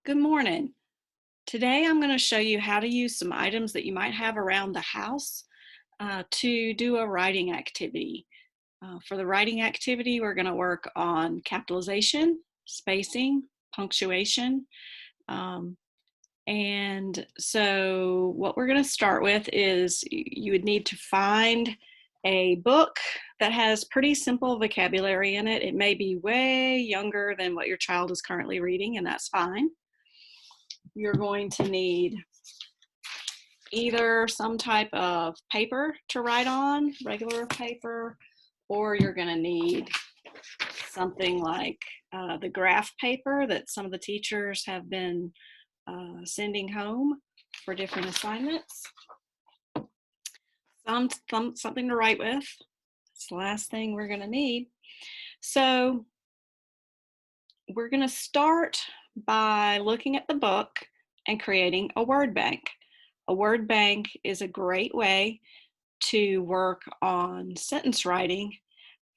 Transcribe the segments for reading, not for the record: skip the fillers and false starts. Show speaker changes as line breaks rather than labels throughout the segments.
Good morning. Today I'm going to show you how to use some items that you might have around the house to do a writing activity. For the writing activity, we're going to work on capitalization, spacing, punctuation. Um, and so what we're going to start with is you would need to find a book that has pretty simple vocabulary in it. It may be way younger than what your child is currently reading, and that's fine. You're going to need either some type of paper to write on, regular paper, or you're going to need something like the graph paper that some of the teachers have been sending home for different assignments. Something to write with. That's the last thing we're going to need. So we're going to start by looking at the book and creating a word bank. A word bank is a great way to work on sentence writing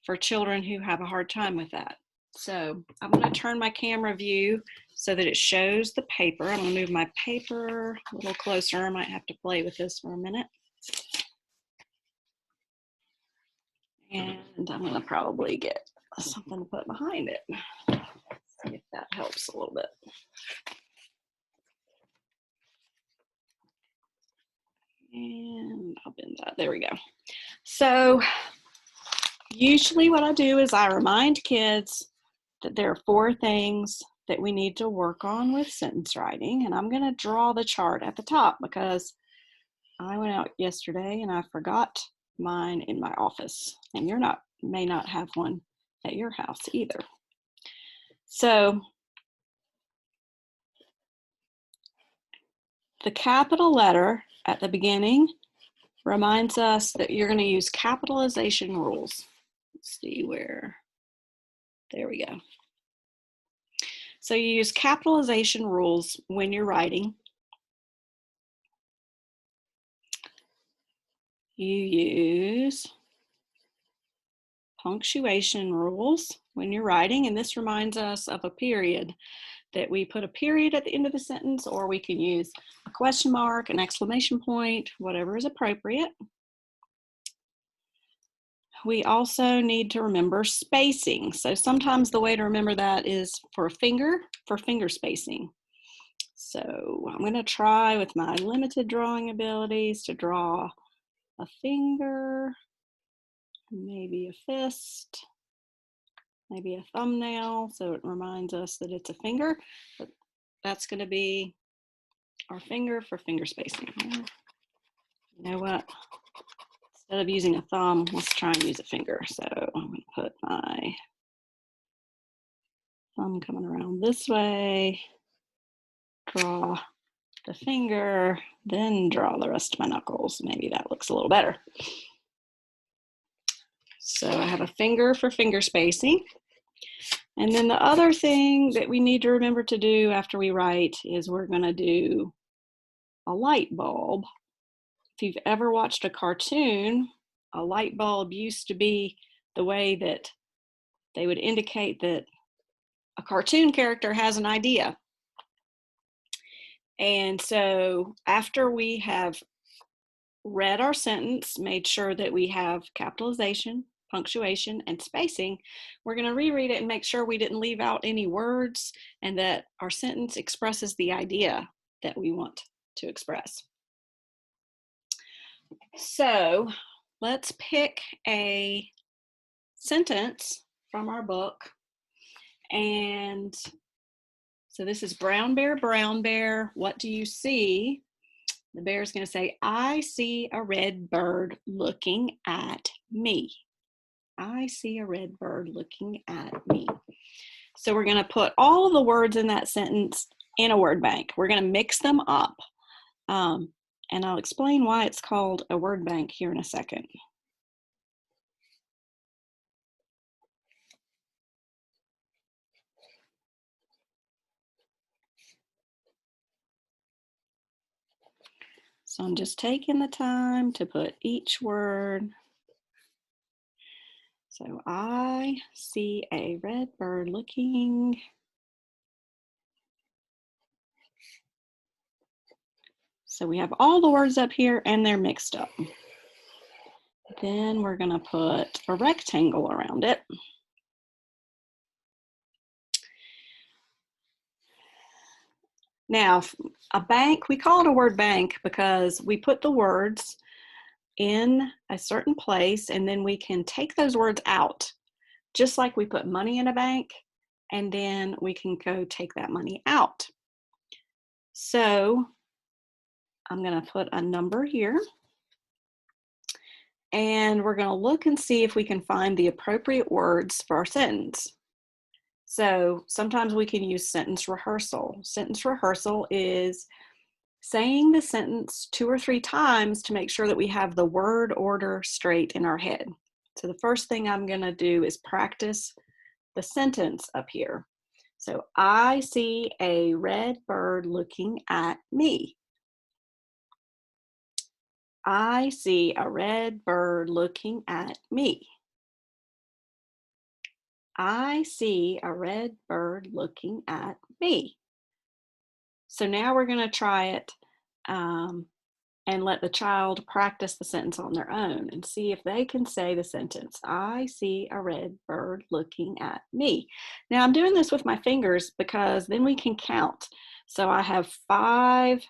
for children who have a hard time with that. So I'm going to turn my camera view so that it shows the paper. I'm going to move my paper a little closer. I might have to play with this for a minute. And I'm going to probably get something to put behind it. See if that helps a little bit. And I'll bend that. There we go. So usually what I do is I remind kids that there are 4 things that we need to work on with sentence writing. And I'm going to draw the chart at the top because I went out yesterday and I forgot mine in my office. And you may not have one at your house either. So the capital letter at the beginning reminds us that you're going to use capitalization rules. Let's see where, there we go. So you use capitalization rules when you're writing. You use punctuation rules when you're writing, and this reminds us of a period, that we put a period at the end of the sentence, or we can use a question mark, an exclamation point, whatever is appropriate. We also need to remember spacing. So sometimes the way to remember that is for finger spacing. So I'm going to try with my limited drawing abilities to draw a finger, maybe a fist, maybe a thumbnail, so it reminds us that it's a finger. But that's going to be our finger for finger spacing. You know what? Instead of using a thumb, let's try and use a finger. So I'm going to put my thumb coming around this way, draw the finger, then draw the rest of my knuckles. Maybe that looks a little better. So I have a finger for finger spacing. And then the other thing that we need to remember to do after we write is we're going to do a light bulb. If you've ever watched a cartoon, a light bulb used to be the way that they would indicate that a cartoon character has an idea. And so after we have read our sentence, made sure that we have capitalization, punctuation, and spacing, we're going to reread it and make sure we didn't leave out any words and that our sentence expresses the idea that we want to express. So let's pick a sentence from our book. And so this is brown bear, what do you see? The bear is going to say, I see a red bird looking at me. I see a red bird looking at me. So we're going to put all of the words in that sentence in a word bank. We're going to mix them up. And I'll explain why it's called a word bank here in a second. So I'm just taking the time to put each word. So I see a red bird looking So we have all the words up here and they're mixed up. Then we're going to put a rectangle around it. Now, a bank, we call it a word bank because we put the words in a certain place and then we can take those words out, just like we put money in a bank and then we can go take that money out. So I'm going to put a number here and we're going to look and see if we can find the appropriate words for our sentence. So sometimes we can use sentence rehearsal. Sentence rehearsal is saying the sentence 2 or 3 times to make sure that we have the word order straight in our head. So the first thing I'm going to do is practice the sentence up here. So I see a red bird looking at me. I see a red bird looking at me. I see a red bird looking at me. So now we're going to try it and let the child practice the sentence on their own and see if they can say the sentence, I see a red bird looking at me. Now I'm doing this with my fingers because then we can count. So I have 5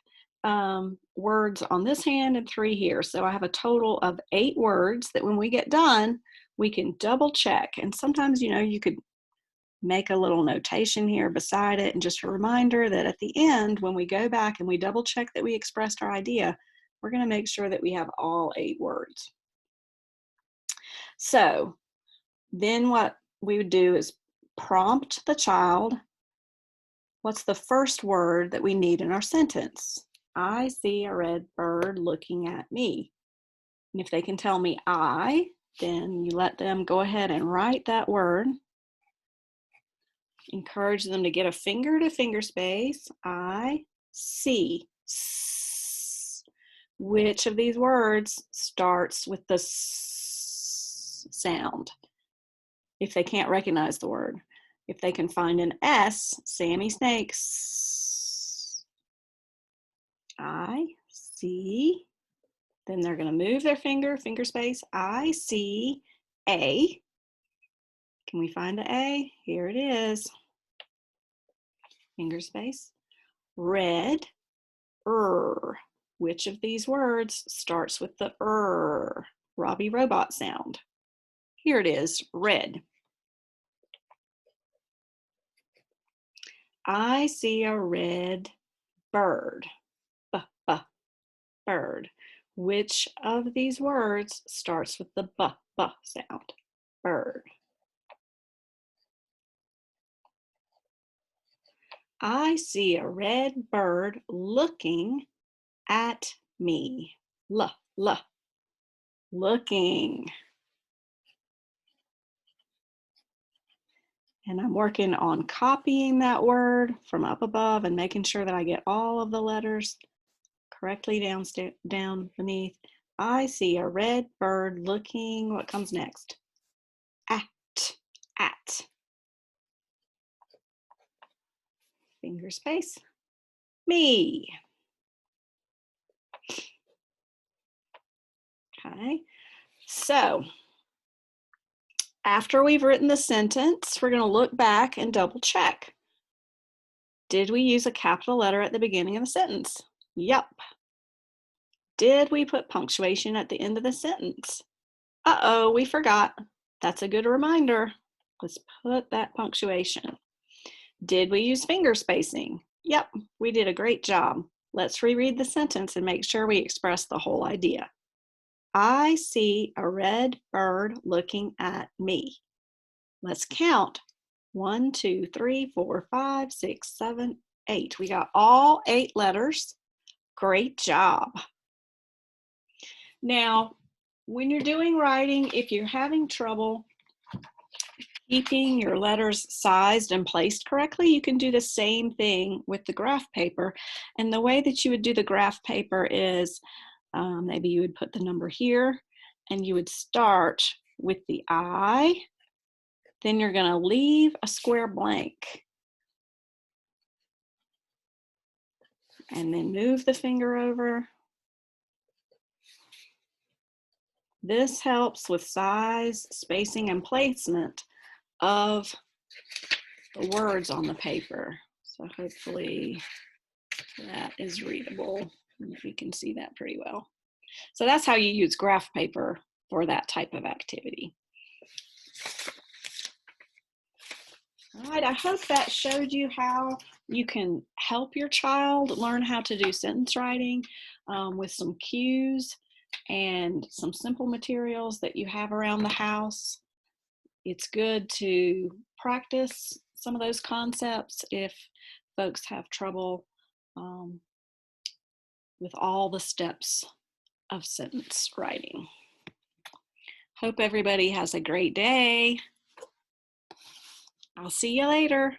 words on this hand and 3 here. So I have a total of 8 words that when we get done, we can double check. And sometimes, you know, you could make a little notation here beside it and just a reminder that at the end, when we go back and we double check that we expressed our idea, we're going to make sure that we have all 8 words. So then what we would do is prompt the child, what's the first word that we need in our sentence? I see a red bird looking at me. And if they can tell me I, then you let them go ahead and write that word. Encourage them to get a finger to finger space. I see. Which of these words starts with the S sound? If they can't recognize the word. If they can find an S, Sammy Snakes. I see. Then they're going to move their finger space. I see a. Can we find the A? Here it is. Finger space. Red. Which of these words starts with the Robbie Robot sound? Here it is, red. I see a red bird. Bird. Which of these words starts with the b sound? Bird. I see a red bird looking at me. Looking. And I'm working on copying that word from up above and making sure that I get all of the letters correctly down beneath. I see a red bird looking, what comes next? At. Finger space. Me. Okay, so after we've written the sentence, we're going to look back and double check. Did we use a capital letter at the beginning of the sentence? Yep. Did we put punctuation at the end of the sentence? Uh-oh, we forgot. That's a good reminder. Let's put that punctuation. Did we use finger spacing? Yep, we did a great job. Let's reread the sentence and make sure we express the whole idea. I see a red bird looking at me. Let's count. 1, 2, 3, 4, 5, 6, 7, 8. We got all 8 letters. Great job. Now, when you're doing writing, if you're having trouble keeping your letters sized and placed correctly, you can do the same thing with the graph paper. And the way that you would do the graph paper is maybe you would put the number here and you would start with the I, then you're going to leave a square blank. and then move the finger over. This helps with size, spacing, and placement of the words on the paper. So hopefully that is readable. You can see that pretty well. So that's how you use graph paper for that type of activity. All right, I hope that showed you how you can help your child learn how to do sentence writing with some cues and some simple materials that you have around the house. It's good to practice some of those concepts if folks have trouble with all the steps of sentence writing. Hope everybody has a great day. I'll see you later.